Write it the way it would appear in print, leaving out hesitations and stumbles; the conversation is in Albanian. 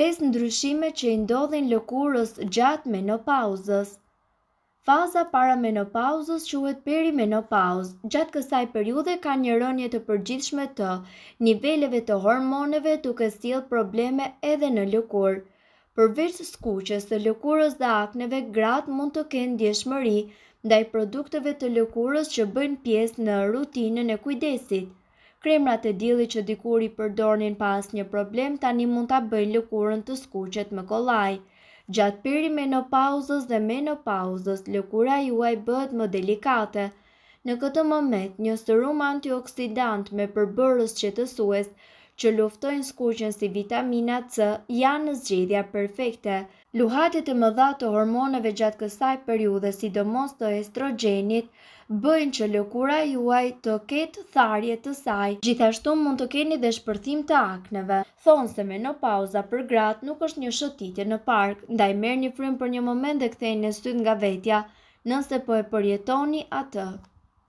5 ndryshime që i ndodhin lëkurës gjatë menopauzës. Faza para menopauzës quhet perimenopauzë. Gjatë kësaj periudhe ka një rënje të përgjithshme të niveleve të hormoneve, duke sjellë probleme edhe në lëkurë. Përveç skuqjes së lëkurës dhe akneve, gratë mund të kenë ndjeshmëri ndaj produkteve të lëkurës që bëjnë pjesë në rutinën e kujdesit. Kremrat e diellit që dikur i përdornin pa asnjë problem, tani mund ta bëjnë lëkurën të skuqet me kollaj. Gjatë perimenopauzës dhe menopauzës, lëkura juaj bëhet më delikate. Në këtë moment, një serum antioksidant me përbërës qetësues që luftojnë skuqjen si vitamina C janë në zgjedhja perfekte. Luhatjet e mëdha të hormoneve gjatë kësaj periudhe, sidomos të estrogjenit, bëjnë që lëkura juaj të ketë tharje të saj. Gjithashtu mund të keni dhe shpërthim të akneve. Thonë se menopauza për gratë nuk është një shëtitje në park, ndaj merrni frym për një moment dhe ktheheni syt nga vetja nëse po e përjetoni atë.